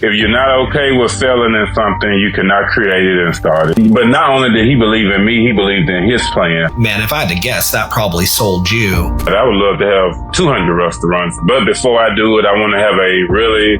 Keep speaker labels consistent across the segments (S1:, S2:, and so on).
S1: If you're not okay with failing in something, you cannot create it and start it. But not only did he believe in me, he believed in his plan.
S2: Man, if I had to guess, that probably sold you.
S1: But I would love to have 200 restaurants. But before I do it, I want to have a really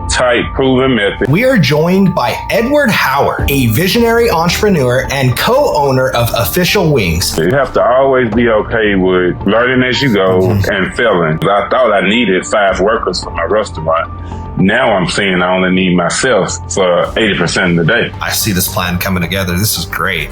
S1: tight, proven method.
S2: We are joined by Edward Howard, a visionary entrepreneur and co-owner of Official Wings.
S1: You have to always be okay with learning as you go and failing. I thought I needed 5 workers for my restaurant. Now I'm seeing I only need myself for 80% of the day.
S2: I see this plan coming together. This is great.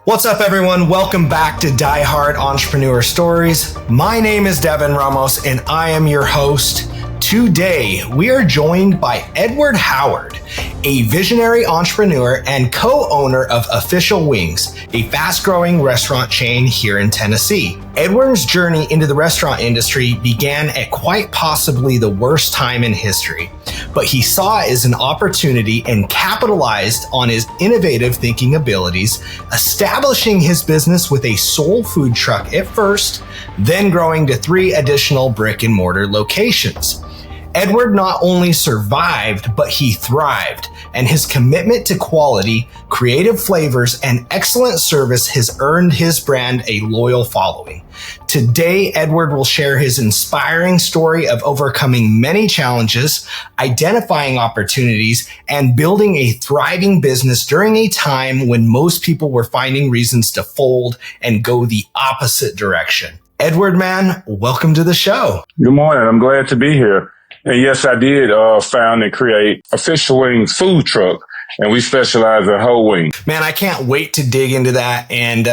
S2: What's up, everyone? Welcome back to Diehard Entrepreneur Stories. My name is Devin Ramos, and I am your host. Today, we are joined by Edward Howard, a visionary entrepreneur and co-owner of Official Wings, a fast-growing restaurant chain here in Tennessee. Edward's journey into the restaurant industry began at quite possibly the worst time in history, but he saw it as an opportunity and capitalized on his innovative thinking abilities, establishing his business with a soul food truck at first, then growing to 3 additional brick and mortar locations. Edward not only survived, but he thrived, and his commitment to quality, creative flavors, and excellent service has earned his brand a loyal following. Today, Edward will share his inspiring story of overcoming many challenges, identifying opportunities, and building a thriving business during a time when most people were finding reasons to fold and go the opposite direction. Edward, man, welcome to the show.
S1: Good morning. I'm glad to be here. And yes, I did found and create Official Wings food truck, and we specialize in whole wings.
S2: Man, I can't wait to dig into that. And,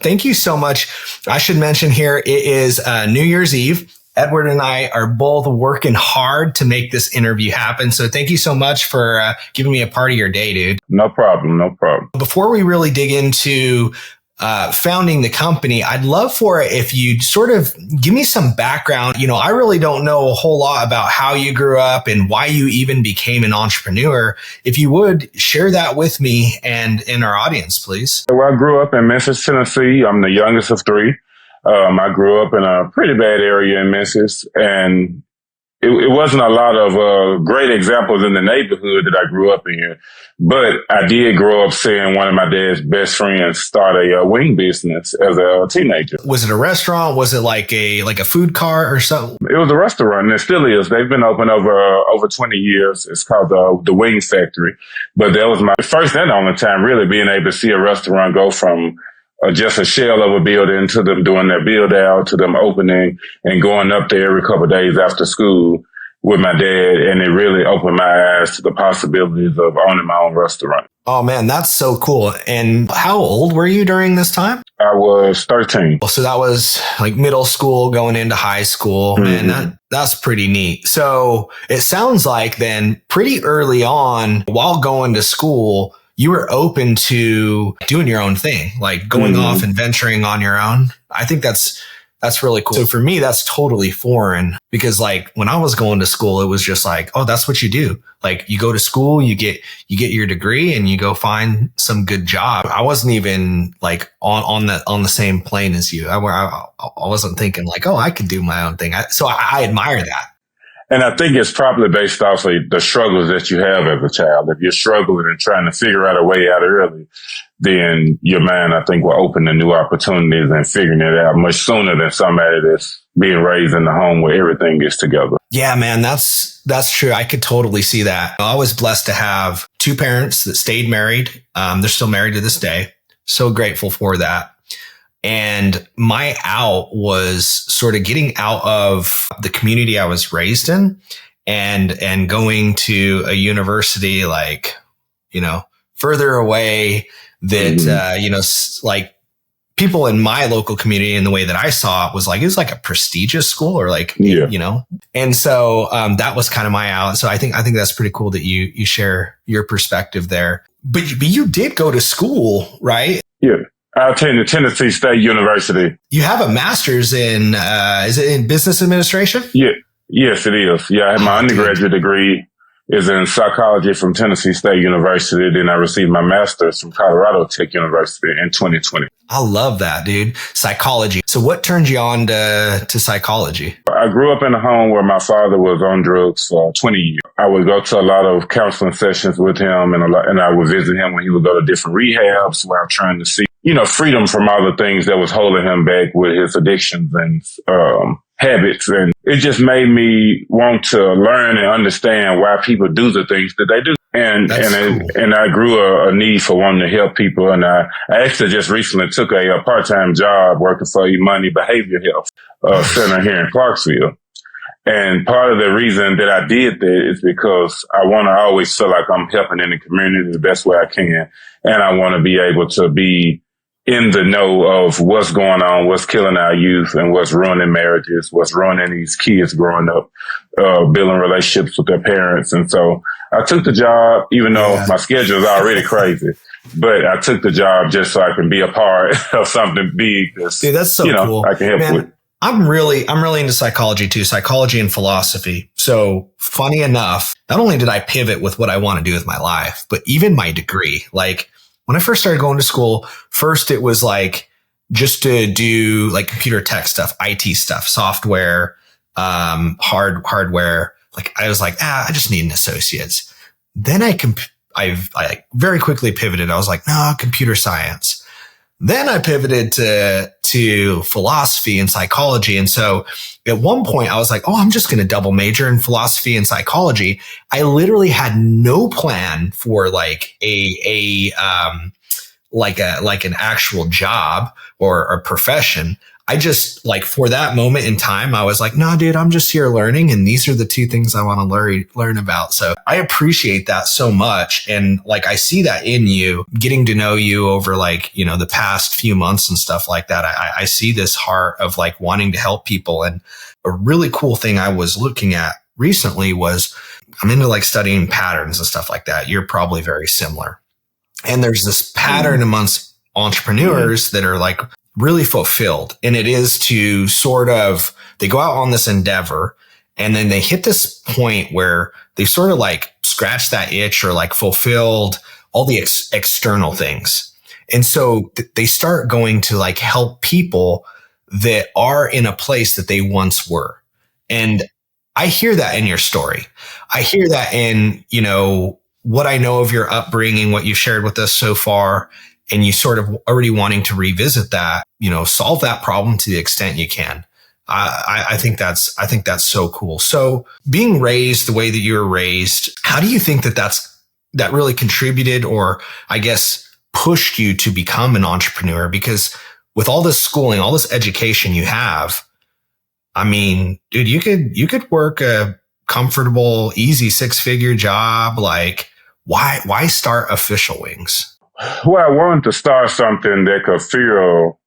S2: thank you so much. I should mention here, it is New Year's Eve. Edward and I are both working hard to make this interview happen. So thank you so much for giving me a part of your day, dude.
S1: No problem. No problem.
S2: Before we really dig into founding the company, I'd love for it if you'd sort of give me some background. You know, I really don't know a whole lot about how you grew up and why you even became an entrepreneur. If you would share that with me and in our audience, please.
S1: Well, I grew up in Memphis, Tennessee. I'm the youngest of 3. I grew up in a pretty bad area in Memphis, and it wasn't a lot of great examples in the neighborhood that I grew up in. But I did grow up seeing one of my dad's best friends start a wing business as a teenager.
S2: Was it a restaurant? Was it like a food cart or something?
S1: It was a restaurant, and it still is. They've been open over 20 years. It's called the Wing Factory. But that was my first and only time really being able to see a restaurant go from just a shell of a building to them doing their build out, to them opening and going up there every couple of days after school with my dad. And it really opened my eyes to the possibilities of owning my own restaurant.
S2: Oh man, that's so cool. And how old were you during this time?
S1: I was 13.
S2: So that was like middle school going into high school. Mm-hmm. And that's pretty neat. So it sounds like then pretty early on while going to school, you were open to doing your own thing, like going off and venturing on your own. I think that's really cool. So for me, that's totally foreign because like when I was going to school, it was just like, oh, that's what you do. Like you go to school, you get your degree and you go find some good job. I wasn't even like on the same plane as you. I wasn't thinking like, oh, I could do my own thing. So I admire that.
S1: And I think it's probably based off of the struggles that you have as a child. If you're struggling and trying to figure out a way out early, then your mind, I think, will open to new opportunities and figuring it out much sooner than somebody that's being raised in the home where everything gets together.
S2: Yeah, man, that's true. I could totally see that. I was blessed to have 2 parents that stayed married. They're still married to this day. So grateful for that. And my out was sort of getting out of the community I was raised in and going to a university like, further away that, like people in my local community and the way that I saw it was like a prestigious school or and so, that was kind of my out. So I think that's pretty cool that you share your perspective there, but you did go to school, right?
S1: Yeah. I attended Tennessee State University.
S2: You have a master's in, is it in business administration?
S1: Yeah. Yes, it is. Yeah, I had my undergraduate degree is in psychology from Tennessee State University. Then I received my master's from Colorado Tech University in 2020.
S2: I love that, dude. Psychology. So what turned you on to psychology?
S1: I grew up in a home where my father was on drugs for 20 years. I would go to a lot of counseling sessions with him, and I would visit him when he would go to different rehabs while trying to see, freedom from all the things that was holding him back with his addictions and habits. And it just made me want to learn and understand why people do the things that they do. And I grew a need for wanting to help people. And I actually just recently took a part-time job working for Imani Behavior Health Center here in Clarksville. And part of the reason that I did that is because I want to always feel like I'm helping in the community the best way I can. And I want to be able to be in the know of what's going on, what's killing our youth, and what's ruining marriages, what's ruining these kids growing up, building relationships with their parents. And so I took the job, even though my schedule is already crazy, but I took the job just so I can be a part of something big.
S2: Dude, that's so cool.
S1: I can help with.
S2: I'm really into psychology too, psychology and philosophy. So funny enough, not only did I pivot with what I want to do with my life, but even my degree, like, when I first started going to school, first it was like just to do like computer tech stuff, IT stuff, software, hardware. Like I was like, I just need an associate's. Then I very quickly pivoted. I was like, no, computer science. Then I pivoted to philosophy and psychology. And so at one point I was like, I'm just going to double major in philosophy and psychology. I literally had no plan for like an actual job or a profession. I just like for that moment in time, I was like, no, dude, I'm just here learning. And these are the two things I want to learn about. So I appreciate that so much. And like, I see that in you, getting to know you over like, the past few months and stuff like that. I see this heart of like wanting to help people. And a really cool thing I was looking at recently was I'm into like studying patterns and stuff like that. You're probably very similar. And there's this pattern amongst entrepreneurs that are like really fulfilled. And it is to sort of, they go out on this endeavor and then they hit this point where they've sort of like scratched that itch or like fulfilled all the external things. And so they start going to like help people that are in a place that they once were. And I hear that in your story. I hear that in, what I know of your upbringing, what you've shared with us so far. And you sort of already wanting to revisit that, solve that problem to the extent you can. I think that's so cool. So being raised the way that you were raised, how do you think that really contributed or I guess pushed you to become an entrepreneur? Because with all this schooling, all this education you have, I mean, dude, you could work a comfortable, easy 6-figure job. Like why start Official Wings?
S1: Well, I wanted to start something that could fuel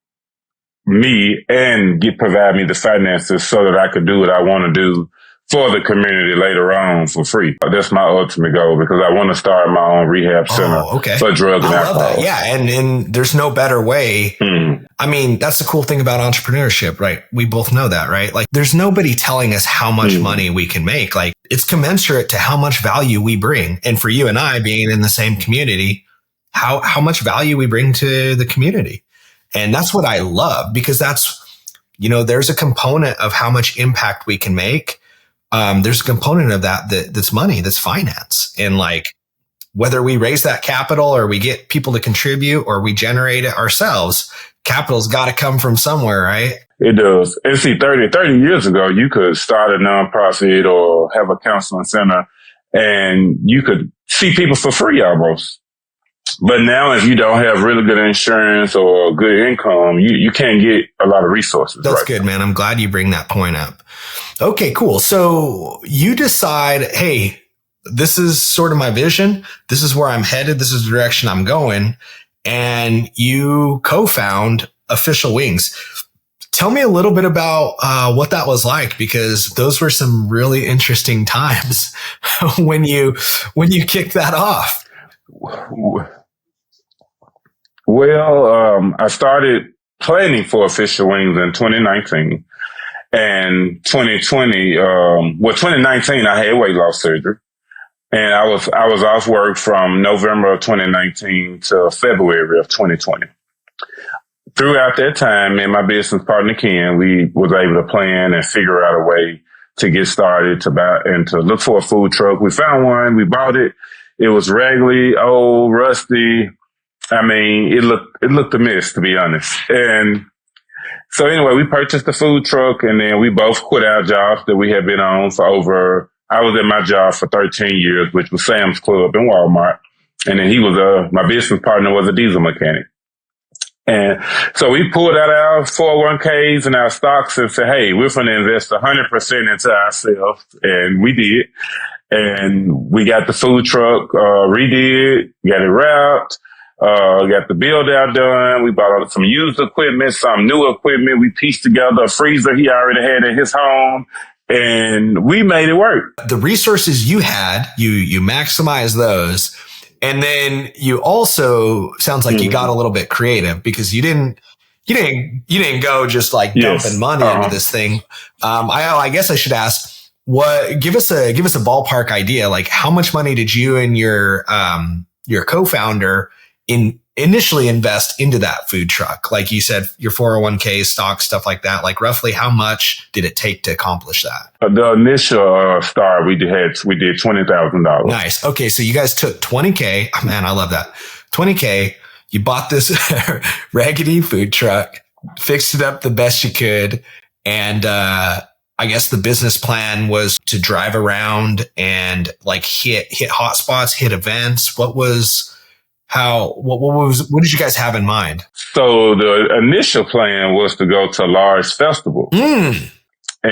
S1: me and provide me the finances so that I could do what I want to do for the community later on for free. That's my ultimate goal because I want to start my own rehab center for drugs and alcohol.
S2: Yeah. And there's no better way. I mean, that's the cool thing about entrepreneurship, right? We both know that, right? Like there's nobody telling us how much money we can make. Like it's commensurate to how much value we bring. And for you and I being in the same community, how much value we bring to the community. And that's what I love because that's, there's a component of how much impact we can make. There's a component of that's money, that's finance. And like, whether we raise that capital or we get people to contribute or we generate it ourselves, capital's got to come from somewhere, right?
S1: It does. And see, 30 years ago, you could start a nonprofit or have a counseling center and you could see people for free almost. But now if you don't have really good insurance or good income, you can't get a lot of resources.
S2: That's good, man. I'm glad you bring that point up. Okay, cool. So you decide, hey, this is sort of my vision. This is where I'm headed. This is the direction I'm going. And you co-found Official Wings. Tell me a little bit about what that was like, because those were some really interesting times when you kicked that off.
S1: Well, I started planning for Official Wings in 2019 and 2020. 2019, I had weight loss surgery And I was off work from November of 2019 to February of 2020. Throughout that time, me and my business partner Ken, we was able to plan and figure out a way to get started to buy and to look for a food truck. We found one, we bought it. It was raggedy, old, rusty. I mean, it looked a mess, to be honest. And so anyway, we purchased the food truck, and then we both quit our jobs that we had been on for I was at my job for 13 years, which was Sam's Club in Walmart. And then my business partner was a diesel mechanic. And so we pulled out our 401ks and our stocks and said, hey, we're going to invest 100% into ourselves. And we did. And we got the food truck redid, got it wrapped, got the build out done. We bought some used equipment, some new equipment. We pieced together a freezer he already had in his home, and we made it work.
S2: The resources you had, you maximize those. And then you also sounds like you got a little bit creative because you didn't go just like dumping money into this thing. I guess I should ask, give us a ballpark idea. Like, how much money did you and your co-founder initially invest into that food truck? Like you said, your 401k, stock, stuff like that. Like, roughly how much did it take to accomplish that?
S1: The initial start, we did $20,000.
S2: Nice. Okay. So you guys took 20K. Oh, man, I love that. 20K. You bought this raggedy food truck, fixed it up the best you could. And, I guess the business plan was to drive around and like hit hot spots, hit events. What did you guys have in mind?
S1: So the initial plan was to go to large festivals and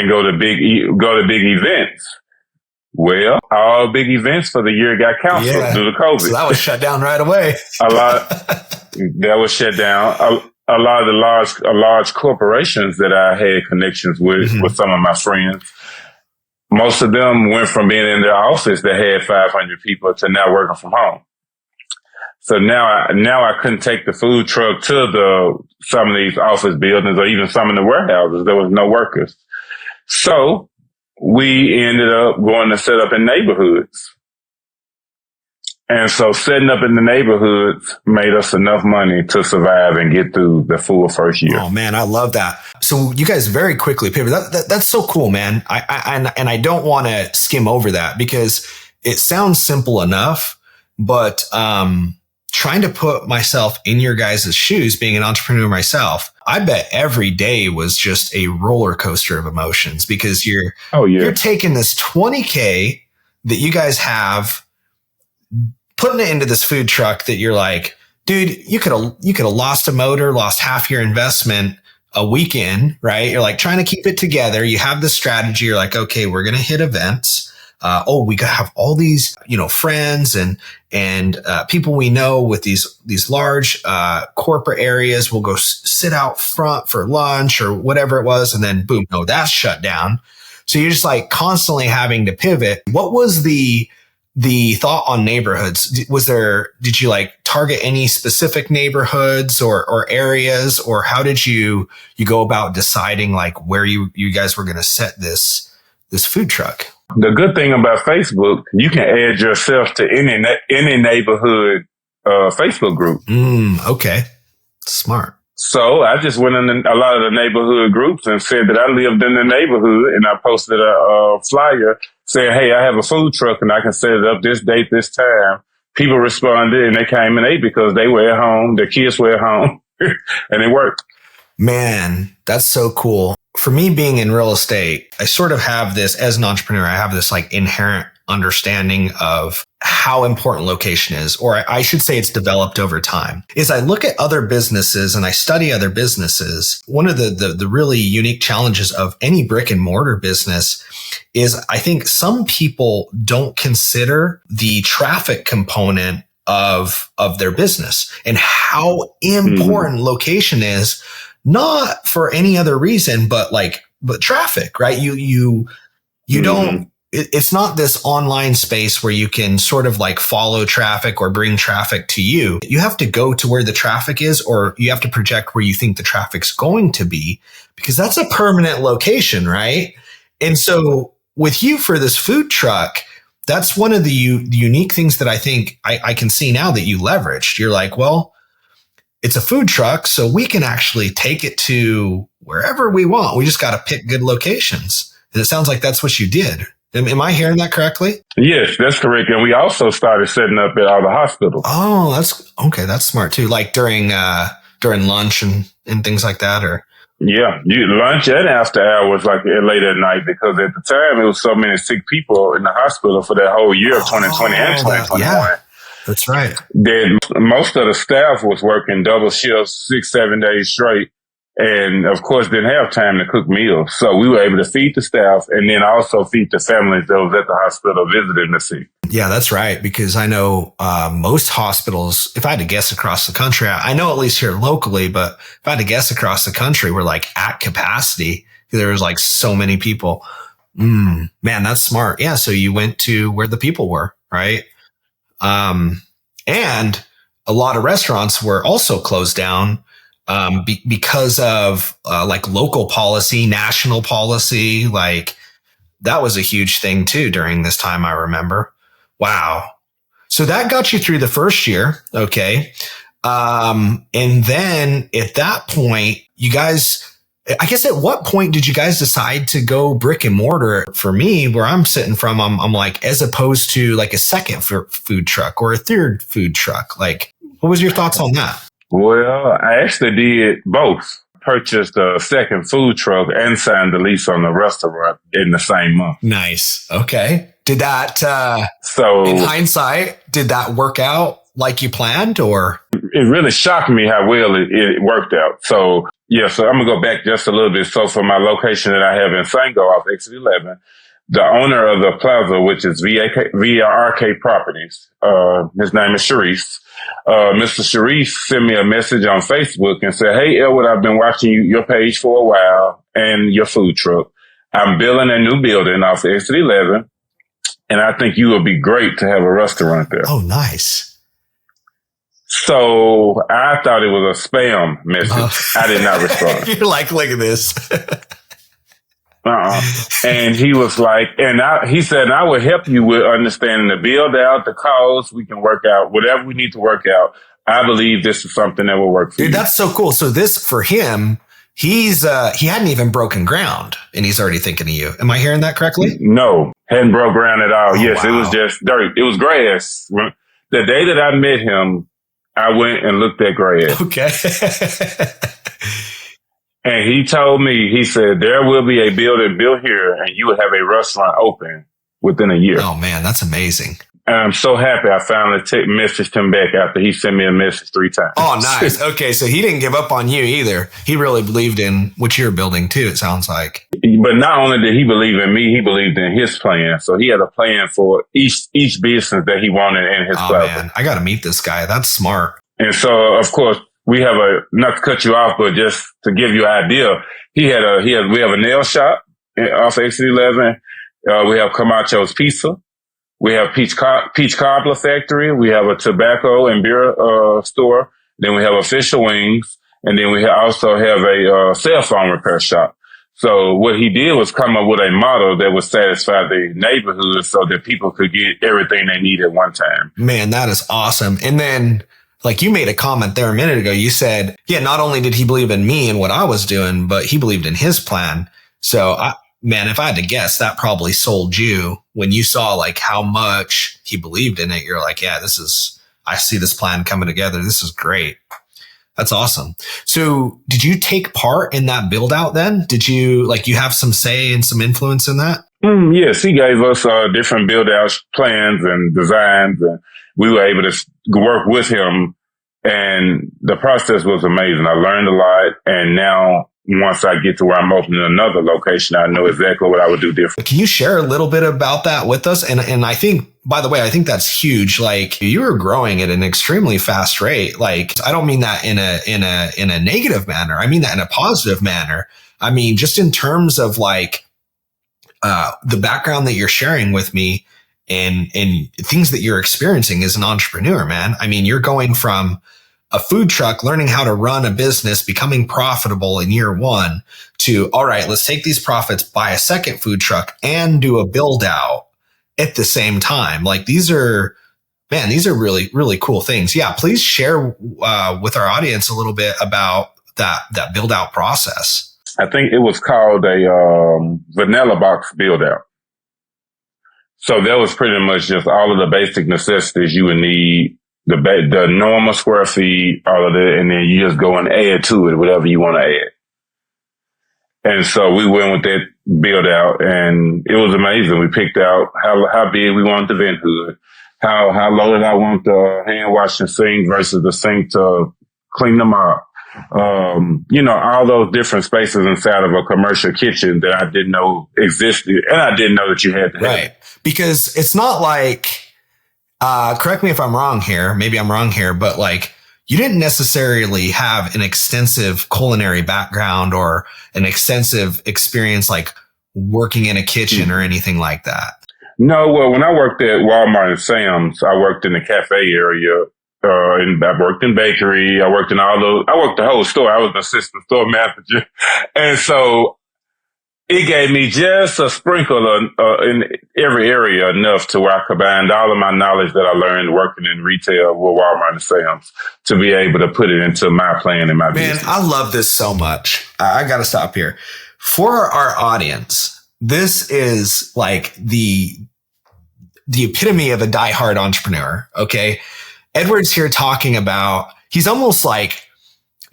S1: go to big events. Well, all big events for the year got canceled due to COVID.
S2: So that was shut down right away.
S1: That was shut down. A lot of the large corporations that I had connections with some of my friends, most of them went from being in their office that had 500 people to now working from home. So now I couldn't take the food truck to some of these office buildings or even some of the warehouses. There was no workers. So we ended up going to set up in neighborhoods. And so setting up in the neighborhoods made us enough money to survive and get through the full first year.
S2: Oh man, I love that. So you guys very quickly pivoted. That's so cool, man. I don't want to skim over that because it sounds simple enough, but trying to put myself in your guys' shoes, being an entrepreneur myself, I bet every day was just a roller coaster of emotions because you're taking this 20K that you guys have, putting it into this food truck that you're like, dude, you could have lost a motor, lost half your investment a weekend, right? You're like trying to keep it together. You have the strategy. You're like, okay, we're going to hit events. We got to have all these, friends and people we know with these large, corporate areas. We'll go sit out front for lunch or whatever it was. And then boom, no, that's shut down. So you're just like constantly having to pivot. What was the thought on neighborhoods? Did you like target any specific neighborhoods or areas, or how did you go about deciding like where you guys were going to set this food truck?
S1: The good thing about Facebook, you can add yourself to any neighborhood Facebook group.
S2: Okay. Smart.
S1: So I just went in a lot of the neighborhood groups and said that I lived in the neighborhood, and I posted a flyer saying, hey, I have a food truck and I can set it up this date, this time. People responded and they came and ate because they were at home, their kids were at home, and it worked.
S2: Man, that's so cool. For me being in real estate, I sort of have this, as an entrepreneur, I have this like inherent understanding of how important location is, or I should say it's developed over time. Is I look at other businesses and I study other businesses. One of the really unique challenges of any brick and mortar business is I think some people don't consider the traffic component of their business and how important location is, not for any other reason, but traffic, right? You don't, it's not this online space where you can sort of like follow traffic or bring traffic to you. You have to go to where the traffic is, or you have to project where you think the traffic's going to be, because that's a permanent location, right? And so with you for this food truck, that's one of the unique things that I think I can see now that you leveraged. You're like, well, it's a food truck, so we can actually take it to wherever we want. We just got to pick good locations. And it sounds like that's what you did. Am I hearing that correctly?
S1: Yes, that's correct. And we also started setting up at all the hospitals.
S2: Oh, that's okay. That's smart too. Like during lunch and things like that, or
S1: yeah, lunch and after hours, like late at night, because at the time it was so many sick people in the hospital for that whole year of 2020 and 2021.
S2: Yeah, that's right.
S1: Then most of the staff was working double shifts, 6-7 days straight. And of course, didn't have time to cook meals. So we were able to feed the staff and then also feed the families that was at the hospital visiting the sick.
S2: Yeah, that's right. Because I know most hospitals, if I had to guess across the country, I know at least here locally, but if I had to guess across the country, we're like at capacity. There was like so many people. Man, that's smart. Yeah. So you went to where the people were, right? And a lot of restaurants were also closed down because of like local policy, national policy. Like that was a huge thing too during this time, I remember. Wow. So that got you through the first year. Okay. And then at that point, you guys, I guess at what point did you guys decide to go brick and mortar? For me, where I'm sitting from, I'm like, as opposed to like a second food truck or a third food truck, like what was your thoughts on that?
S1: Well, I actually did both. Purchased a second food truck and signed the lease on the restaurant in the same month.
S2: Nice. Okay. Did that,
S1: so
S2: in hindsight, did that work out like you planned, or?
S1: It really shocked me how well it worked out. So yeah, so I'm going to go back just a little bit. So for my location that I have in Sango off Exit 11, the owner of the plaza, which is VRK Properties, his name is Sharice. Mr. Sharice sent me a message on Facebook and said, "Hey, Elwood, I've been watching your page for a while and your food truck. I'm building a new building off Exit 11, and I think you would be great to have a restaurant there."
S2: Oh, nice.
S1: So I thought it was a spam message. I did not respond.
S2: You're like, look at this.
S1: And he was like, he said, I will help you with understanding the build out, the cost. We can work out whatever we need to work out. I believe this is something that will work for you.
S2: Dude, that's so cool. So this for him, he hadn't even broken ground and he's already thinking of you. Am I hearing that correctly?
S1: No, hadn't broke ground at all.
S2: Oh,
S1: yes, wow. It was just dirt. It was grass. The day that I met him, I went and looked at grass.
S2: Okay.
S1: And he told me, he said, there will be a building built here and you will have a restaurant open within a year.
S2: Oh, man, that's amazing.
S1: And I'm so happy I finally messaged him back after he sent me a message 3 times.
S2: Oh, nice. Okay, so he didn't give up on you either. He really believed in what you're building too, it sounds like.
S1: But not only did he believe in me, he believed in his plan. So he had a plan for each business that he wanted in his platform.
S2: Man, I got to meet this guy. That's smart.
S1: And so, of course, we have not to cut you off, but just to give you an idea, we have a nail shop off Exit 11. We have Camacho's Pizza. We have Peach Cobbler Factory. We have a tobacco and beer store. Then we have official wings. And then we also have a cell phone repair shop. So what he did was come up with a model that would satisfy the neighborhood so that people could get everything they need at one time.
S2: Man, that is awesome. And then, like you made a comment there a minute ago, you said, yeah, not only did he believe in me and what I was doing, but he believed in his plan. So man, if I had to guess, that probably sold you when you saw like how much he believed in it. You're like, yeah, I see this plan coming together. This is great. That's awesome. So did you take part in that build out then? Did you have some say and some influence in that?
S1: Yes, he gave us different build out plans and designs, and we were able to work with him. And the process was amazing. I learned a lot. And now once I get to where I'm opening another location, I know exactly what I would do different.
S2: Can you share a little bit about that with us? And I think, by the way, I think that's huge. Like you were growing at an extremely fast rate. Like I don't mean that in a negative manner. I mean that in a positive manner. I mean, just in terms of like the background that you're sharing with me and things that you're experiencing as an entrepreneur, man. I mean, you're going from a food truck, learning how to run a business, becoming profitable in year 1 to, all right, let's take these profits, buy a second food truck and do a build out at the same time. Like these are really, really cool things. Yeah. Please share with our audience a little bit about that build out process.
S1: I think it was called a vanilla box build out. So that was pretty much just all of the basic necessities you would need, the normal square feet, all of it, and then you just go and add to it whatever you want to add. And so we went with that build out, and it was amazing. We picked out how big we wanted the vent hood, how low did I want the hand washing sink versus the sink to clean them up. All those different spaces inside of a commercial kitchen that I didn't know existed, and I didn't know that you had to have.
S2: Right. Because it's not like, correct me if I'm wrong here, maybe I'm wrong here, but like you didn't necessarily have an extensive culinary background or an extensive experience like working in a kitchen or anything like that.
S1: No, well, when I worked at Walmart and Sam's, I worked in the cafe area. And I worked in bakery. I worked the whole store. I was an assistant store manager. And so it gave me just a sprinkle in every area enough to where I combined all of my knowledge that I learned working in retail with Walmart and Sam's to be able to put it into my plan and my business.
S2: Man, I love this so much. I got to stop here. For our audience, this is like the epitome of a diehard entrepreneur. Okay. Edward's here talking about, he's almost like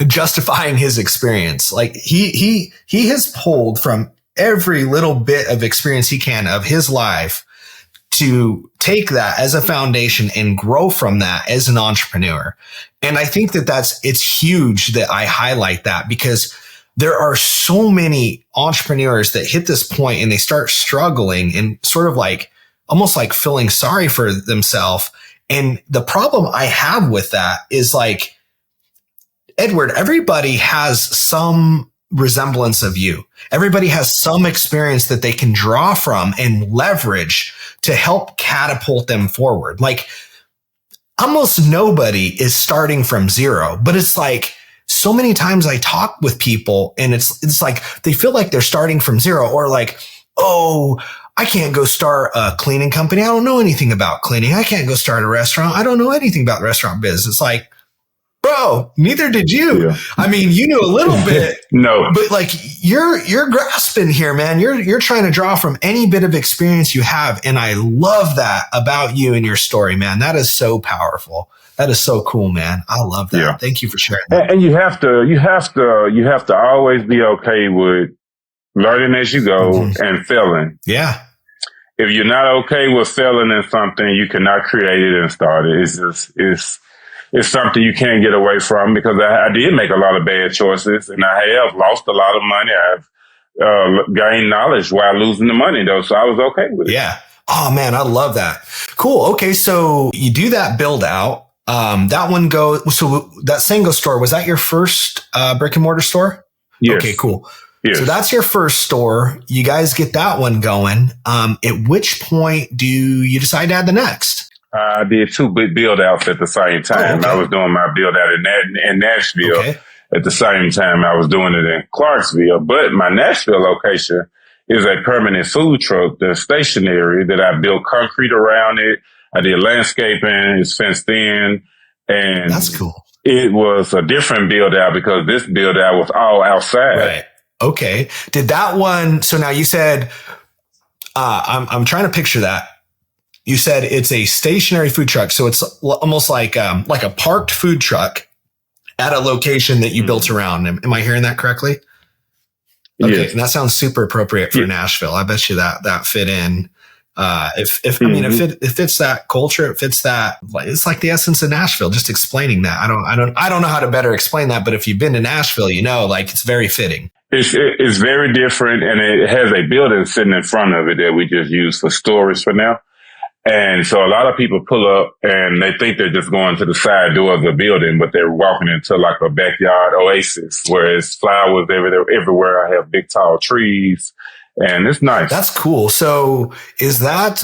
S2: justifying his experience. Like he has pulled from every little bit of experience he can of his life to take that as a foundation and grow from that as an entrepreneur. And I think that it's huge that I highlight that because there are so many entrepreneurs that hit this point and they start struggling and sort of like, almost like feeling sorry for themselves. And the problem I have with that is like, Edward, everybody has some resemblance of you. Everybody has some experience that they can draw from and leverage to help catapult them forward. Like almost nobody is starting from zero, but it's like so many times I talk with people and it's like they feel like they're starting from zero or like, oh, I can't go start a cleaning company. I don't know anything about cleaning. I can't go start a restaurant. I don't know anything about the restaurant business. It's like, bro, neither did you. Yeah. I mean, you knew a little bit.
S1: No.
S2: But like you're grasping here, man. You're trying to draw from any bit of experience you have. And I love that about you and your story, man. That is so powerful. That is so cool, man. I love that. Yeah. Thank you for sharing that.
S1: And you have to always be okay with learning as you go and failing.
S2: Yeah.
S1: If you're not okay with failing in something, you cannot create it and start it. It's something you can't get away from because I did make a lot of bad choices and I have lost a lot of money. I've gained knowledge while losing the money though. So I was okay with it.
S2: Yeah. Oh man, I love that. Cool. Okay. So you do that build out. That one so that Sango store, was that your first brick and mortar store?
S1: Yes.
S2: Okay, cool.
S1: Yes.
S2: So that's your first store. You guys get that one going. At which point do you decide to add the next?
S1: I did two big build outs at the same time.
S2: Oh, okay.
S1: I was doing my build out in Nashville.
S2: Okay.
S1: At the same time, I was doing it in Clarksville. But my Nashville location is a permanent food truck that's stationary that I built concrete around it. I did landscaping. It's fenced in. And
S2: that's cool.
S1: It was a different build out because this build out was all outside.
S2: Right. Okay. Did that one? So now you said, I'm trying to picture that. You said it's a stationary food truck. So it's almost like a parked food truck at a location that you built around. Am I hearing that correctly? Okay. Yes. And that sounds super appropriate for Nashville. I bet you that fit in. If it fits that culture, it fits that. It's like the essence of Nashville. Just explaining that. I don't know how to better explain that. But if you've been to Nashville, like it's very fitting.
S1: It's very different, and it has a building sitting in front of it that we just use for storage for now. And so a lot of people pull up and they think they're just going to the side door of the building, but they're walking into like a backyard oasis where it's flowers everywhere. I have big tall trees and it's nice.
S2: That's cool. So is that,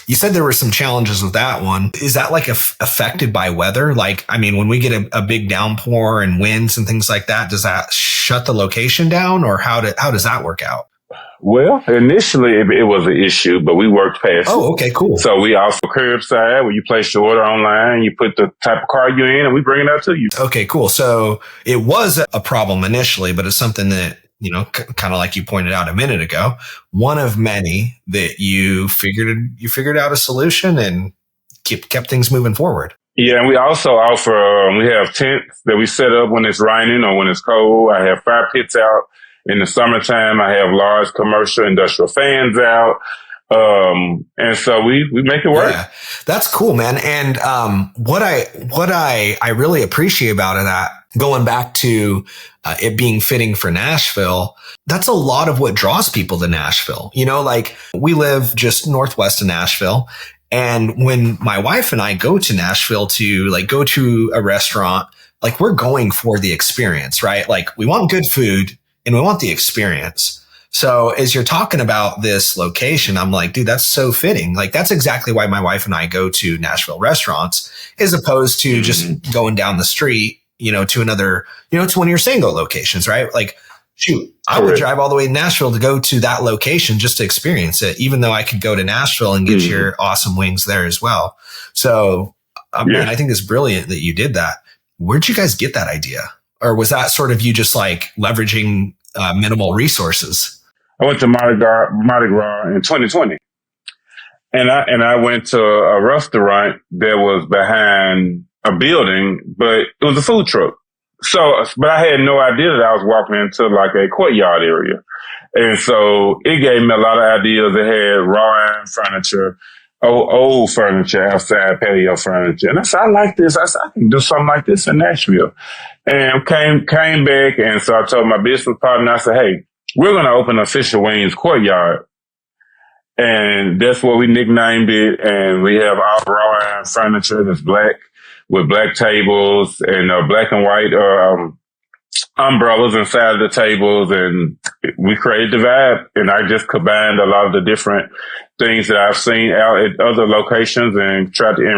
S2: you said there were some challenges with that one. Is that like affected by weather? Like, I mean, when we get a big downpour and winds and things like that, does that shut the location down or how does that work out?
S1: Well, initially it was an issue, but we worked past it.
S2: Oh, okay, cool.
S1: So we offer curbside where you place your order online, you put the type of car you're in, and we bring it out to you.
S2: Okay, cool. So it was a problem initially, but it's something that, kind of like you pointed out a minute ago, one of many that you figured out a solution and kept things moving forward.
S1: Yeah, and we also offer, we have tents that we set up when it's raining or when it's cold. I have fire pits out in the summertime. I have large commercial industrial fans out. And so we make it work.
S2: Yeah, that's cool, man. And what I really appreciate about it, going back to it being fitting for Nashville, that's a lot of what draws people to Nashville. Like we live just northwest of Nashville. And when my wife and I go to Nashville to go to a restaurant, we're going for the experience, right? Like we want good food and we want the experience. So as you're talking about this location, I'm like, dude, that's so fitting. Like that's exactly why my wife and I go to Nashville restaurants as opposed to just going down the street, to another, to one of your single locations, right? Like, shoot, I would drive all the way to Nashville to go to that location just to experience it, even though I could go to Nashville and get your awesome wings there as well. So, man, I think it's brilliant that you did that. Where'd you guys get that idea? Or was that sort of you just leveraging minimal resources?
S1: I went to Mardi Gras in 2020. And I went to a restaurant that was behind a building, but it was a food truck. So, but I had no idea that I was walking into a courtyard area. And so it gave me a lot of ideas. It had raw iron furniture, old furniture, outside patio furniture. And I said, I like this. I said, I can do something like this in Nashville. And came back. And so I told my business partner, I said, hey, we're going to open an official wings courtyard. And that's what we nicknamed it. And we have our raw iron furniture that's black, with black tables and black and white umbrellas inside of the tables. And we created the vibe. And I just combined a lot of the different things that I've seen out at other locations and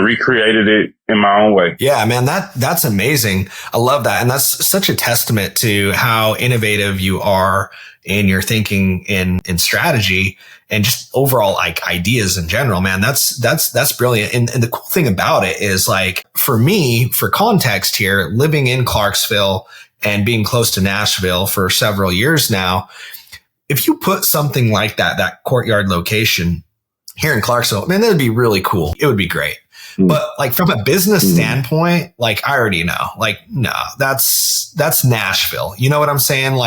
S1: recreated it in my own way.
S2: Yeah, man, that's amazing. I love that. And that's such a testament to how innovative you are in your thinking in strategy and just overall ideas in general, man. That's brilliant. And the cool thing about it is for me, for context here, living in Clarksville and being close to Nashville for several years now, if you put something like that courtyard location here in Clarksville, man, that would be really cool. It would be great. But from a business standpoint, I already know, no, that's Nashville. You know what I'm saying?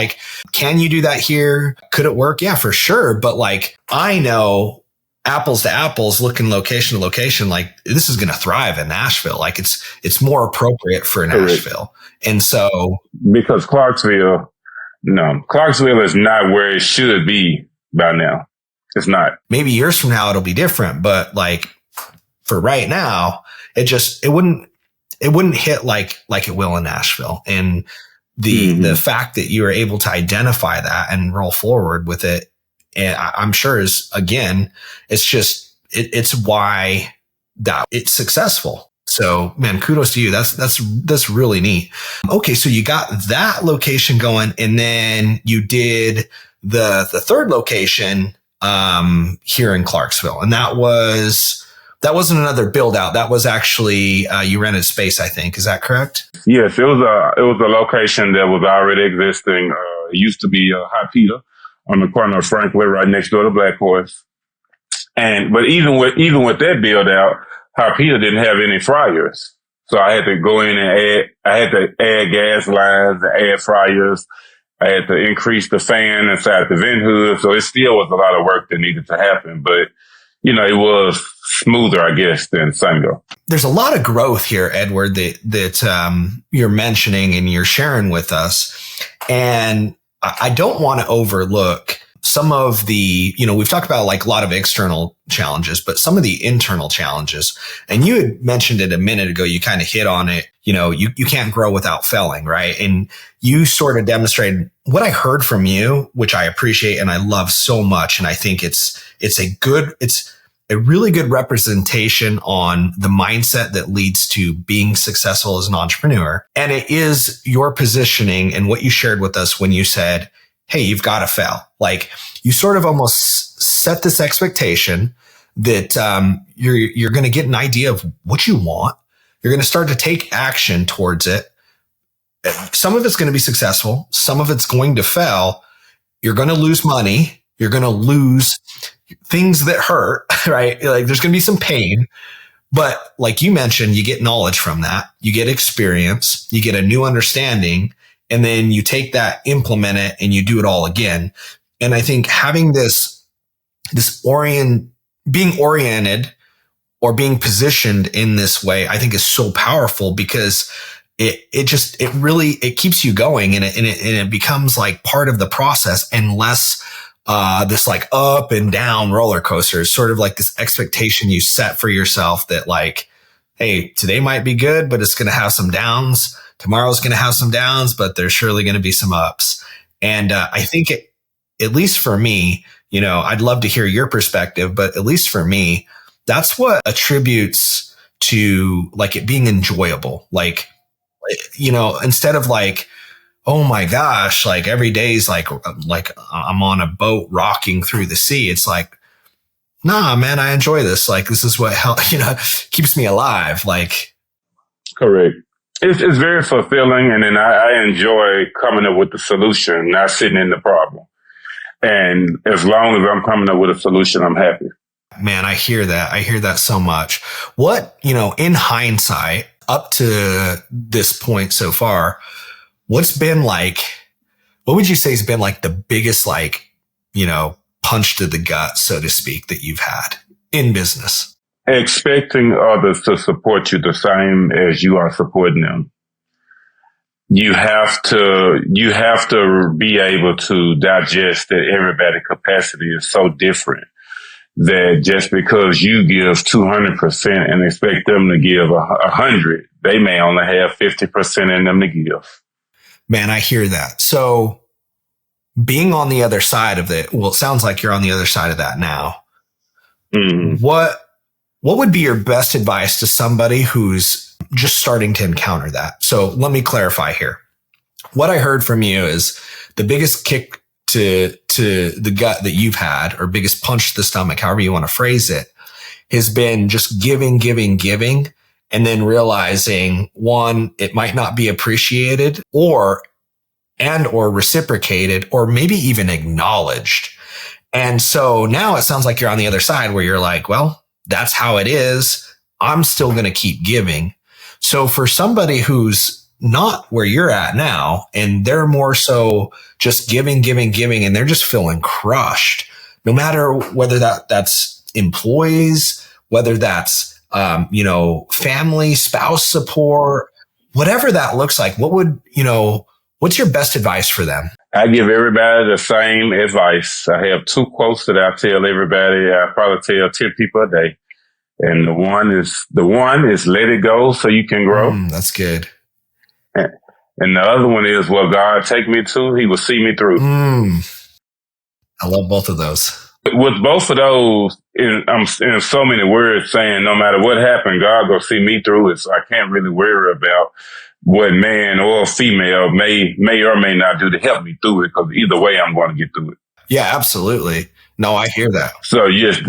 S2: Can you do that here? Could it work? Yeah, for sure. But I know apples to apples, looking location to location, this is going to thrive in Nashville. It's more appropriate for Nashville. And so
S1: because Clarksville is not where it should be by now. It's not. Maybe
S2: years from now, it'll be different, but for right now, it wouldn't hit like it will in Nashville. And the fact that you are able to identify that and roll forward with it, and I'm sure it's why that it's successful. So man, kudos to you. That's really neat. Okay. So you got that location going, and then you did the third location, here in Clarksville. And that wasn't another build out. That was actually, you rented space, I think. Is that correct?
S1: Yes. It was a location that was already existing. It used to be Hot Peter on the corner of Franklin, right next door to Black Horse. But even with that build out, Hot Peter didn't have any fryers. So I had to go in and add gas lines, add fryers. I had to increase the fan inside the vent hood. So it still was a lot of work that needed to happen. But, it was smoother, I guess, than Sungo.
S2: There's a lot of growth here, Edward, that you're mentioning and you're sharing with us. And I don't want to overlook some of the, we've talked about a lot of external challenges, but some of the internal challenges. And you had mentioned it a minute ago. You kind of hit on it. You can't grow without failing, right? And you sort of demonstrated what I heard from you, which I appreciate and I love so much. And I think it's a really good representation on the mindset that leads to being successful as an entrepreneur. And it is your positioning and what you shared with us when you said, hey, you've got to fail. Like you sort of almost set this expectation that you're going to get an idea of what you want. You're going to start to take action towards it. Some of it's going to be successful. Some of it's going to fail. You're going to lose money. You're going to lose things that hurt, right? Like there's going to be some pain. But like you mentioned, you get knowledge from that. You get experience. You get a new understanding. And then you take that, implement it, and you do it all again. And I think having being oriented or being positioned in this way, I think is so powerful because it really keeps you going and it becomes like part of the process and less this like up and down roller coaster. It's sort of like this expectation you set for yourself that like, hey, today might be good, but it's going to have some downs. Tomorrow's going to have some downs, but there's surely going to be some ups. And I think at least for me, I'd love to hear your perspective, but at least for me, that's what attributes to like it being enjoyable. Like, instead of like, oh my gosh, like every day's like I'm on a boat rocking through the sea. It's like, nah, man, I enjoy this. Like, this is what keeps me alive. Like,
S1: Correct. It's very fulfilling. And then I enjoy coming up with the solution, not sitting in the problem. And as long as I'm coming up with a solution, I'm happy.
S2: Man, I hear that. I hear that so much. What, in hindsight, up to this point so far, what would you say has been like the biggest, like, punch to the gut, so to speak, that you've had in business?
S1: Expecting others to support you the same as you are supporting them. You have to be able to digest that everybody's capacity is so different that just because you give 200% and expect them to give 100, they may only have 50% in them to give.
S2: Man, I hear that. So being on the other side of it, well, it sounds like you're on the other side of that now.
S1: Mm-hmm.
S2: What would be your best advice to somebody who's just starting to encounter that? So let me clarify here. What I heard from you is the biggest kick to the gut that you've had, or biggest punch to the stomach, however you want to phrase it, has been just giving, and then realizing, one, it might not be appreciated or reciprocated, or maybe even acknowledged. And so now it sounds like you're on the other side where you're like, well, that's how it is. I'm still going to keep giving. So for somebody who's not where you're at now, and they're more so just giving, and they're just feeling crushed, no matter whether that's employees, whether that's, family, spouse support, whatever that looks like, what's your best advice for them?
S1: I give everybody the same advice. I have 2 quotes that I tell everybody. I probably tell 10 people a day. And the one is let it go so you can grow.
S2: That's good.
S1: And the other one is, well, God take me to, he will see me through.
S2: I love both of those.
S1: With both of those, I'm in so many words saying, no matter what happened, God will see me through it. So I can't really worry about what man or female may or may not do to help me through it, because either way, I'm going to get through it.
S2: Yeah, absolutely. No, I hear that.
S1: So yes,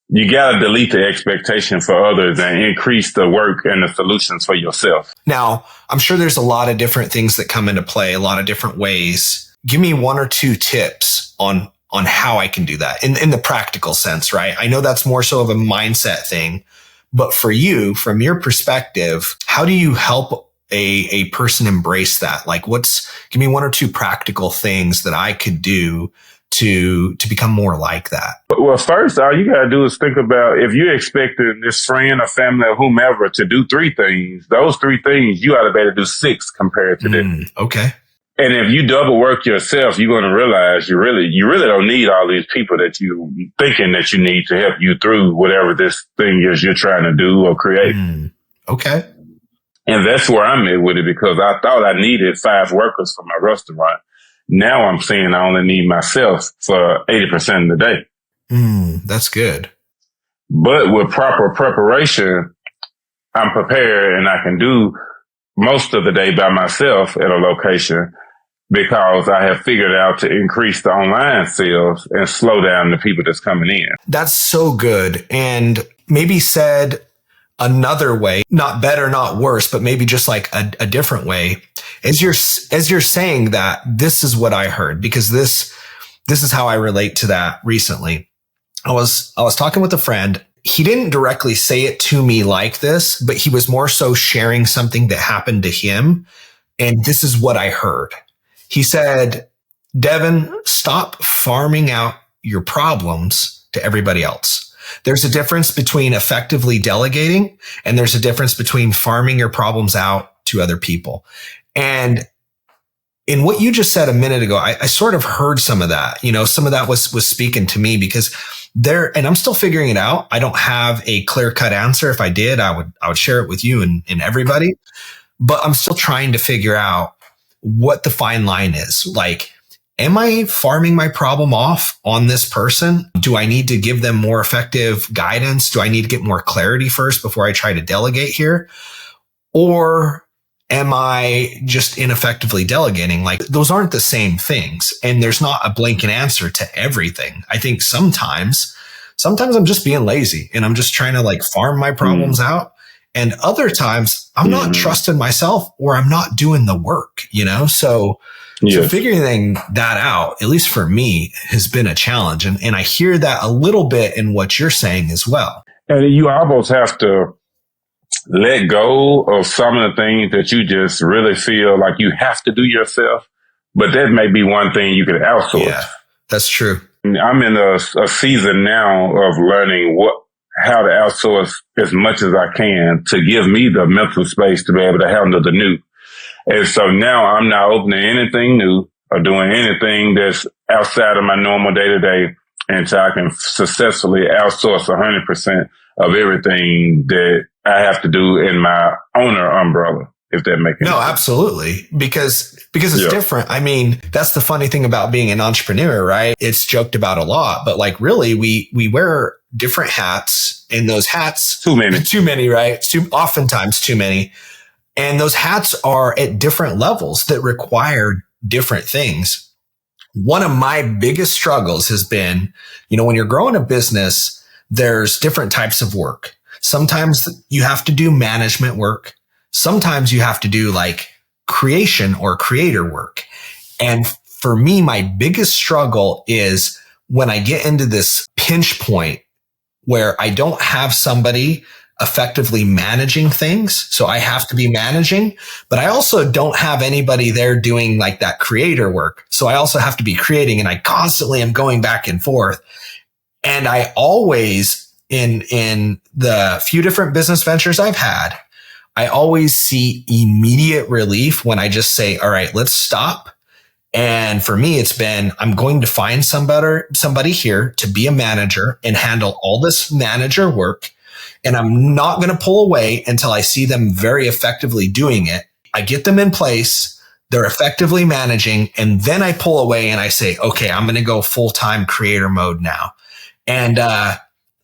S1: you got to delete the expectation for others and increase the work and the solutions for yourself.
S2: Now, I'm sure there's a lot of different things that come into play, a lot of different ways. Give me 1 or 2 tips on how I can do that in the practical sense, right? I know that's more so of a mindset thing, but for you, from your perspective, how do you help a person embrace that? Like give me 1 or 2 practical things that I could do to become more like that?
S1: Well, first, all you got to do is think about, if you're expecting this friend or family or whomever to do 3 things, those 3 things, you ought to be able to do 6 compared to them.
S2: Okay.
S1: And if you double work yourself, you're going to realize you really don't need all these people that you thinking that you need to help you through whatever this thing is you're trying to do or create.
S2: Okay.
S1: And that's where I'm at with it, because I thought I needed 5 workers for my restaurant. Now I'm saying I only need myself for 80% of the day.
S2: That's good.
S1: But with proper preparation, I'm prepared and I can do most of the day by myself at a location. because I have figured out to increase the online sales and slow down the people that's coming in.
S2: That's so good. And maybe said another way, not better, not worse, but maybe just like a different way. As you're saying that, this is what I heard, because this is how I relate to that recently. I was talking with a friend. He didn't directly say it to me like this, but he was more so sharing something that happened to him. And this is what I heard. He said, Devin, stop farming out your problems to everybody else. There's a difference between effectively delegating, and there's a difference between farming your problems out to other people. And in what you just said a minute ago, I sort of heard some of that. Some of that was speaking to me, because and I'm still figuring it out. I don't have a clear-cut answer. If I did, I would share it with you and everybody. But I'm still trying to figure out what the fine line is. Like, am I farming my problem off on this person? Do I need to give them more effective guidance? Do I need to get more clarity first before I try to delegate here? Or am I just ineffectively delegating? Like, those aren't the same things. And there's not a blanket answer to everything. I think sometimes I'm just being lazy and I'm just trying to like farm my problems out. And other times I'm not trusting myself, or I'm not doing the work, So figuring that out, at least for me, has been a challenge. And I hear that a little bit in what you're saying as well.
S1: And you almost have to let go of some of the things that you just really feel like you have to do yourself. But that may be one thing you could outsource.
S2: Yeah, that's true.
S1: I'm in a season now of learning how to outsource as much as I can to give me the mental space to be able to handle the new. And so now I'm not opening anything new or doing anything that's outside of my normal day to day until I can successfully outsource 100% of everything that I have to do in my owner umbrella, if that makes sense.
S2: No, absolutely. Because it's different. I mean, that's the funny thing about being an entrepreneur, right? It's joked about a lot, but like really we wear different hats, and those hats, too many, right? Oftentimes too many. And those hats are at different levels that require different things. One of my biggest struggles has been, when you're growing a business, there's different types of work. Sometimes you have to do management work. Sometimes you have to do like creation or creator work. And for me, my biggest struggle is when I get into this pinch point where I don't have somebody effectively managing things. So I have to be managing, but I also don't have anybody there doing like that creator work. So I also have to be creating, and I constantly am going back and forth. And I always, in the few different business ventures I've had, I always see immediate relief when I just say, all right, let's stop. And for me, it's been, I'm going to find somebody here to be a manager and handle all this manager work. And I'm not going to pull away until I see them very effectively doing it. I get them in place. They're effectively managing. And then I pull away and I say, okay, I'm going to go full-time creator mode now. And I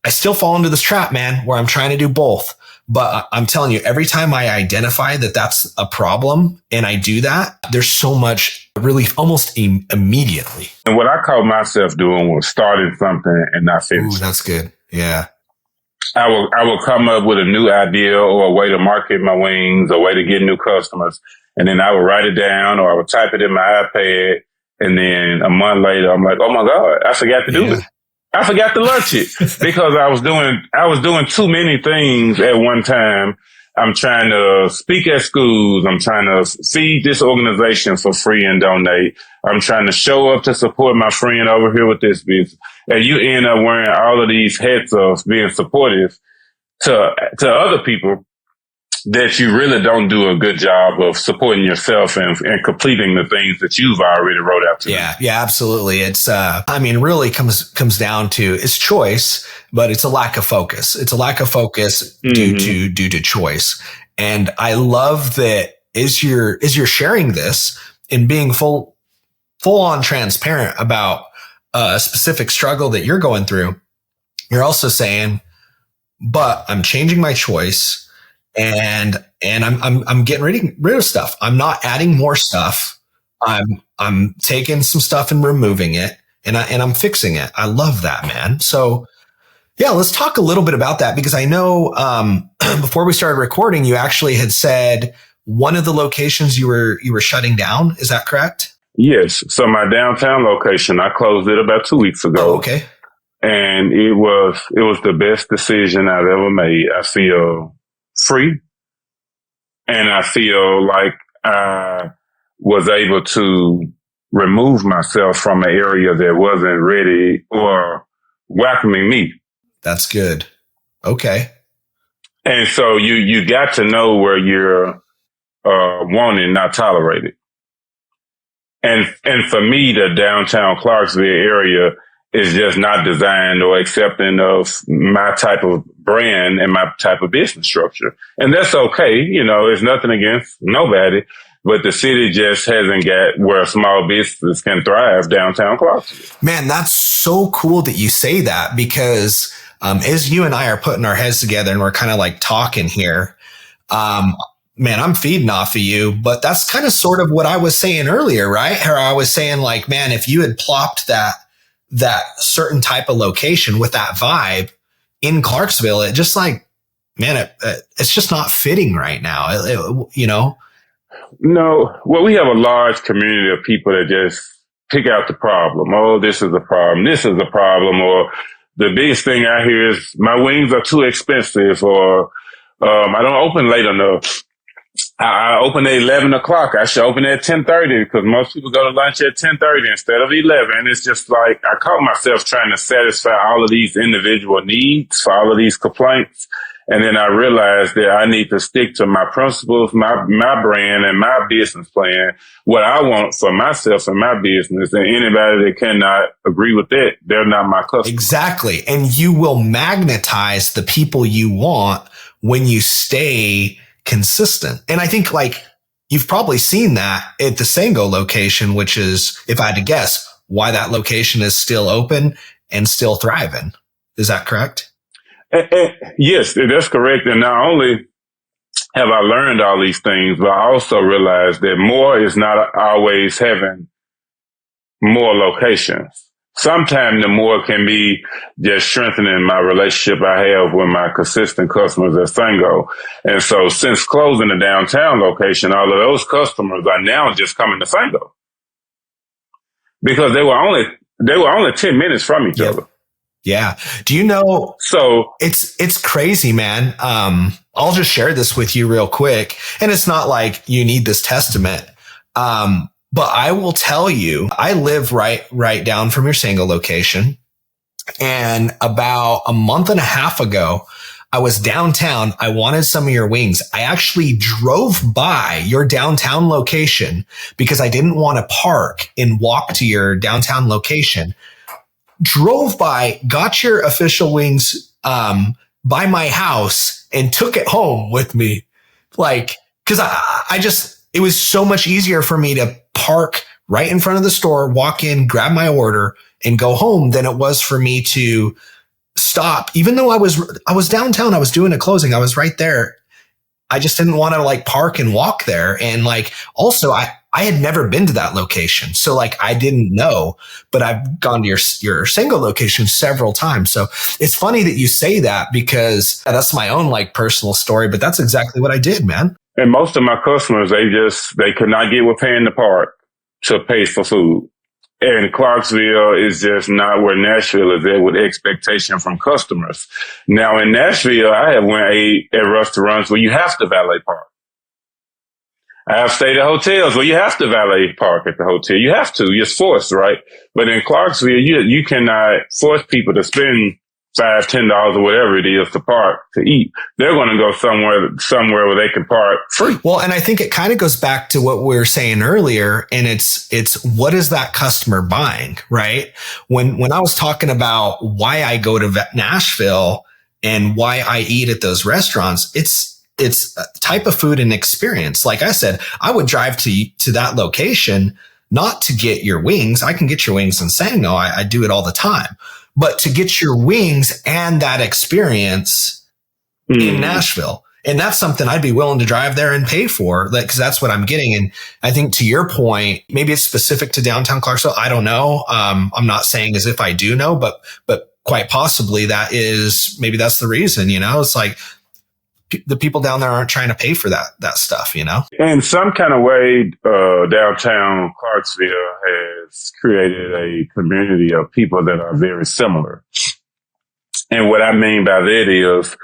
S2: still fall into this trap, man, where I'm trying to do both. But I'm telling you, every time I identify that that's a problem and I do that, there's so much relief almost immediately.
S1: And what I caught myself doing was starting something and not finishing.
S2: Ooh, that's good. Yeah.
S1: I will come up with a new idea or a way to market my wings, a way to get new customers. And then I would write it down, or I would type it in my iPad. And then a month later, I'm like, oh my God, I forgot to do it. I forgot to lunch it because I was doing too many things at one time. I'm trying to speak at schools. I'm trying to feed this organization for free and donate. I'm trying to show up to support my friend over here with this business. And you end up wearing all of these hats of being supportive to other people that you really don't do a good job of supporting yourself and completing the things that you've already wrote out to.
S2: Yeah, absolutely. It's, really comes down to it's choice, but it's a lack of focus. It's a lack of focus due to choice. And I love that as you're sharing this and being full on transparent about a specific struggle that you're going through, you're also saying, but I'm changing my choice. And I'm getting rid of stuff. I'm not adding more stuff. I'm taking some stuff and removing it, and I'm fixing it. I love that, man. So yeah, let's talk a little bit about that, because I know before we started recording, you actually had said one of the locations you were shutting down. Is that correct?
S1: Yes. So my downtown location, I closed it about 2 weeks ago.
S2: Oh, okay.
S1: And it was the best decision I've ever made. I feel free, and I feel like I was able to remove myself from an area that wasn't ready or welcoming me.
S2: That's good. Okay.
S1: And so you got to know where you're wanted, not tolerated. And for me, the downtown Clarksville area is just not designed or accepting of my type of brand and my type of business structure. And that's okay. You know, it's nothing against nobody, but the city just hasn't got where small business can thrive downtown Clarksville.
S2: Man, that's so cool that you say that, because as you and I are putting our heads together and we're kind of like talking here, man, I'm feeding off of you, but that's kind of sort of what I was saying earlier, right? How I was saying, like, man, if you had plopped that certain type of location with that vibe in Clarksville, it just like, man, it's just not fitting right now. You know?
S1: No. Well, we have a large community of people that just pick out the problem. Oh, this is a problem. This is a problem. Or the biggest thing I hear is my wings are too expensive, or I don't open late enough. I open at 11 o'clock. I should open at 10:30 because most people go to lunch at 10:30 instead of 11. It's just like I caught myself trying to satisfy all of these individual needs for all of these complaints. And then I realized that I need to stick to my principles, my brand and my business plan, what I want for myself and my business. And anybody that cannot agree with that, they're not my customer.
S2: Exactly. And you will magnetize the people you want when you stay consistent. And I think, like, you've probably seen that at the Sango location, which is, if I had to guess, why that location is still open and still thriving. Is that correct?
S1: Yes, that's correct. And not only have I learned all these things, but I also realized that more is not always having more locations. Sometimes the more can be just strengthening my relationship I have with my consistent customers at Sango. And so since closing the downtown location, all of those customers are now just coming to Sango because they were only 10 minutes from each other.
S2: Yeah. Do you know?
S1: So
S2: it's crazy, man. I'll just share this with you real quick. And it's not like you need this testament. But I will tell you, I live right down from your Sango location. And about a month and a half ago, I was downtown. I wanted some of your wings. I actually drove by your downtown location because I didn't want to park and walk to your downtown location. Drove by, got your official wings by my house and took it home with me. Like, because I just, it was so much easier for me to park right in front of the store, walk in, grab my order and go home than it was for me to stop. Even though I was downtown, I was doing a closing. I was right there. I just didn't want to like park and walk there. And like, also I had never been to that location. So like, I didn't know, but I've gone to your Sango location several times. So it's funny that you say that because that's my own like personal story, but that's exactly what I did, man.
S1: And most of my customers, they could not get with paying the park to pay for food. And Clarksville is just not where Nashville is at with expectation from customers. Now in Nashville, I have went ate at restaurants where you have to valet park. I have stayed at hotels where you have to valet park at the hotel. You have to. You're forced, right? But in Clarksville, you cannot force people to spend $5, $10 or whatever it is to park to eat. They're going to go somewhere where they can park free.
S2: Well, and I think it kind of goes back to what we were saying earlier, and it's what is that customer buying, right? When I was talking about why I go to Nashville and why I eat at those restaurants, it's a type of food and experience. Like I said, I would drive to that location not to get your wings. I can get your wings in Sango. I do it all the time. But to get your wings and that experience in Nashville. And that's something I'd be willing to drive there and pay for, because that's what I'm getting. And I think to your point, maybe it's specific to downtown Clarksville. I don't know. I'm not saying as if I do know, but quite possibly maybe that's the reason, it's like the people down there aren't trying to pay for that stuff,
S1: In some kind of way, downtown Clarksville has created a community of people that are very similar. And what I mean by that is,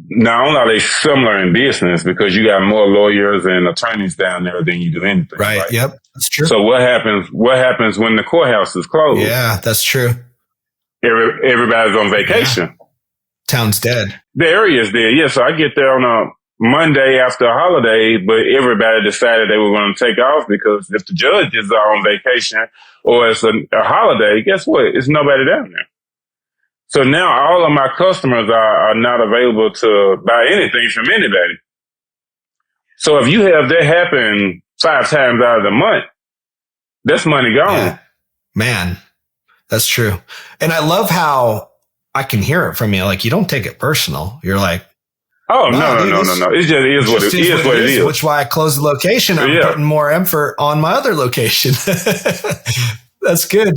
S1: not only are they similar in business, because you got more lawyers and attorneys down there than you do anything.
S2: Right. Yep. That's true.
S1: So what happens when the courthouse is closed?
S2: Yeah, that's true.
S1: Everybody's on vacation.
S2: Yeah. Town's dead.
S1: The area is dead. Yeah. So I get there on a Monday after a holiday, but everybody decided they were going to take off, because if the judges are on vacation or it's a holiday, guess what? It's nobody down there. So now all of my customers are not available to buy anything from anybody. So if you have that happen 5 times out of the month, that's money gone.
S2: Yeah. Man, that's true. And I love how I can hear it from you. Like, you don't take it personal. You're like,
S1: oh, no. It just is what it is.
S2: Which is why I closed the location. I'm putting more effort on my other location. That's good.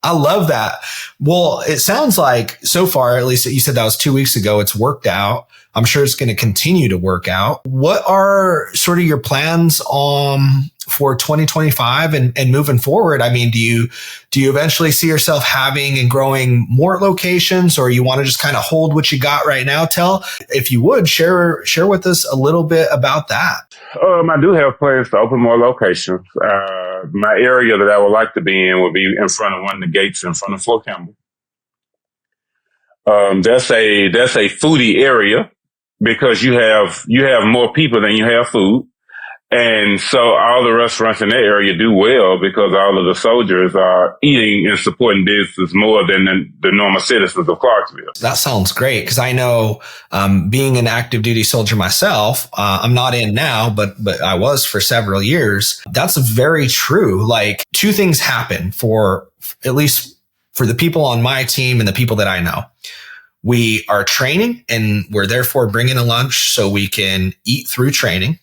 S2: I love that. Well, it sounds like so far, at least you said that was 2 weeks ago, it's worked out. I'm sure it's going to continue to work out. What are sort of your plans for 2025 and moving forward? I mean, do you eventually see yourself having and growing more locations, or you want to just kind of hold what you got right now? If you would, share with us a little bit about that.
S1: I do have plans to open more locations. My area that I would like to be in would be in front of one of the gates in front of Fort Campbell. That's a foodie area, because you have more people than you have food. And so all the restaurants in that area do well, because all of the soldiers are eating and supporting business more than the normal citizens of Clarksville.
S2: That sounds great, because I know, being an active duty soldier myself, I'm not in now, but I was for several years. That's very true. Like, 2 things happen at least for the people on my team and the people that I know. We are training, and we're therefore bringing a lunch so we can eat through training.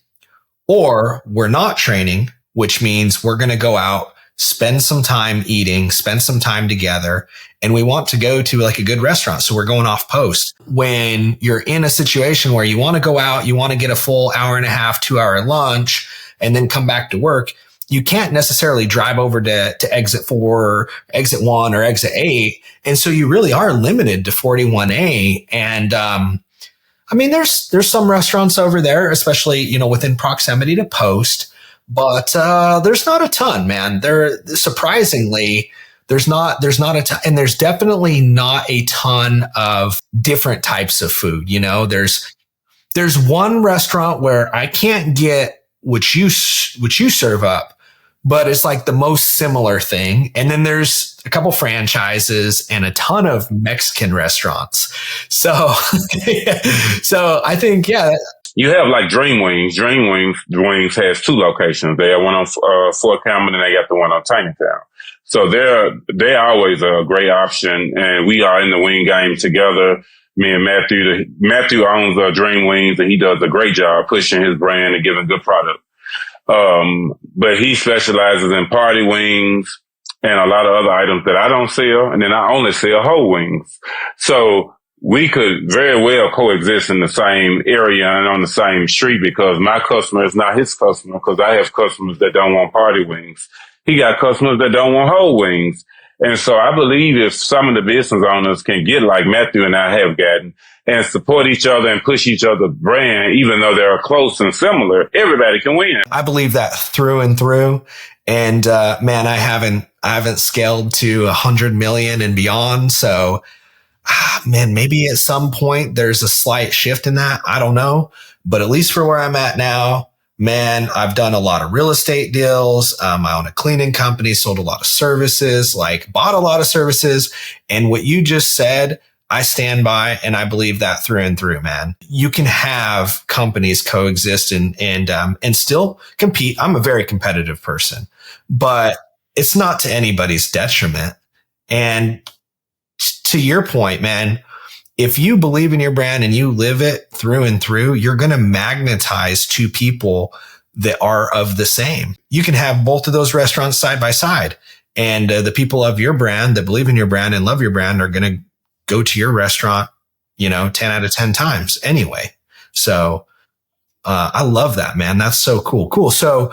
S2: Or we're not training, which means we're going to go out, spend some time eating, spend some time together, and we want to go to like a good restaurant. So we're going off post. When you're in a situation where you want to go out, you want to get a full hour and a half, 2-hour lunch, and then come back to work, you can't necessarily drive over to exit 4 or exit 1 or exit 8. And so you really are limited to 41A. And, I mean, there's some restaurants over there, especially, within proximity to post, but there's not a ton, man. Surprisingly, there's not a ton, and there's definitely not a ton of different types of food. There's one restaurant where I can't get what you serve up, but it's like the most similar thing. And then there's a couple franchises and a ton of Mexican restaurants. So, so I think,
S1: you have like Dream Wings. Dream Wings has 2 locations. They have one on Fort Campbell, and they got the one on Tinytown. So they're always a great option. And we are in the wing game together. Me and Matthew owns Dream Wings, and he does a great job pushing his brand and giving good product. But he specializes in party wings and a lot of other items that I don't sell. And then I only sell whole wings. So we could very well coexist in the same area and on the same street, because my customer is not his customer, because I have customers that don't want party wings. He got customers that don't want whole wings. And so I believe if some of the business owners can get like Matthew and I have gotten, and support each other and push each other's brand, even though they're close and similar, everybody can win.
S2: I believe that through and through. And, man, I haven't scaled to 100 million and beyond. So, man, maybe at some point there's a slight shift in that. I don't know. But at least for where I'm at now, man, I've done a lot of real estate deals. I own a cleaning company, sold a lot of services, bought a lot of services. And what you just said, I stand by, and I believe that through and through, man. You can have companies coexist and still compete. I'm a very competitive person, but it's not to anybody's detriment. And to your point, man, if you believe in your brand and you live it through and through, you're going to magnetize to people that are of the same. You can have both of those restaurants side by side, and the people of your brand that believe in your brand and love your brand are going to go to your restaurant, 10 out of 10 times anyway. So I love that, man. That's so cool. Cool. So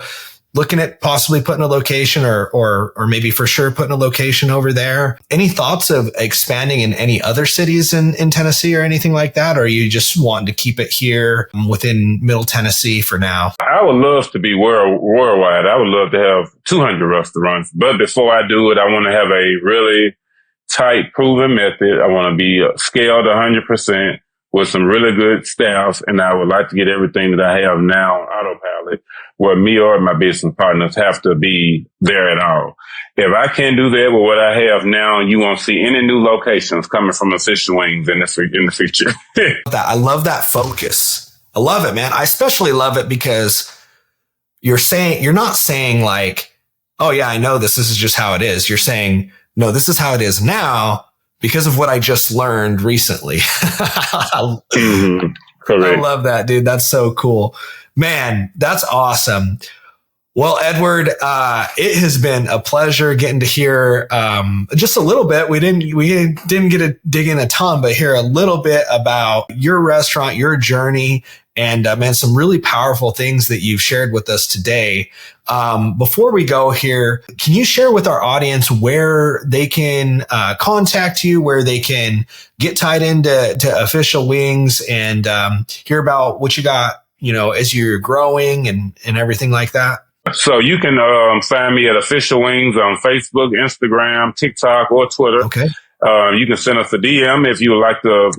S2: looking at possibly putting a location or maybe for sure putting a location over there. Any thoughts of expanding in any other cities in Tennessee or anything like that? Or are you just wanting to keep it here within Middle Tennessee for now?
S1: I would love to be worldwide. I would love to have 200 restaurants. But before I do it, I want to have a really tight, proven method. I want to be scaled 100% with some really good staff. And I would like to get everything that I have now on autopilot, where me or my business partners have to be there at all. If I can't do that with what I have now, you won't see any new locations coming from Official Wings in the future.
S2: I love that focus. I love it, man. I especially love it because you're not saying like, oh yeah, I know this is just how it is. You're saying, no, this is how it is now because of what I just learned recently.
S1: Mm-hmm. Correct.
S2: I love that, dude. That's so cool. Man, that's awesome. Well, Edward, it has been a pleasure getting to hear just a little bit. We didn't get to dig in a ton, but hear a little bit about your restaurant, your journey, and man, some really powerful things that you've shared with us today. Before we go here, can you share with our audience where they can contact you, where they can get tied into Official Wings and hear about what you got, as you're growing and everything like that?
S1: So you can find me at Official Wings on Facebook, Instagram, TikTok, or Twitter.
S2: Okay.
S1: You can send us a DM if you would like to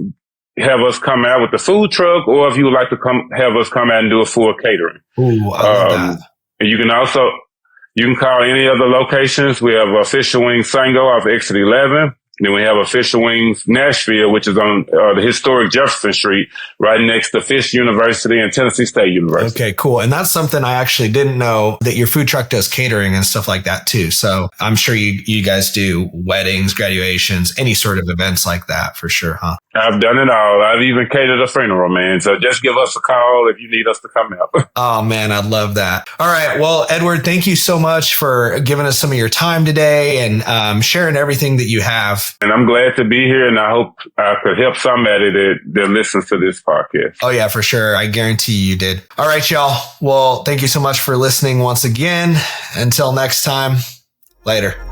S1: have us come out with the food truck, or if you would like to have us come out and do a full catering.
S2: Ooh, I love that.
S1: And you can call any of the locations. We have Official Wings Sango off Exit 11. Then we have Official Wings Nashville, which is on the historic Jefferson Street, right next to Fisk University and Tennessee State University.
S2: Okay, cool. And that's something I actually didn't know, that your food truck does catering and stuff like that too. So I'm sure you guys do weddings, graduations, any sort of events like that for sure, huh?
S1: I've done it all. I've even catered a funeral, man. So just give us a call if you need us to come out.
S2: Oh, man, I'd love that. All right. Well, Edward, thank you so much for giving us some of your time today and sharing everything that you have.
S1: And I'm glad to be here, and I hope I could help somebody that listens to this podcast.
S2: Oh, yeah, for sure. I guarantee you did. All right, y'all. Well, thank you so much for listening once again. Until next time, later.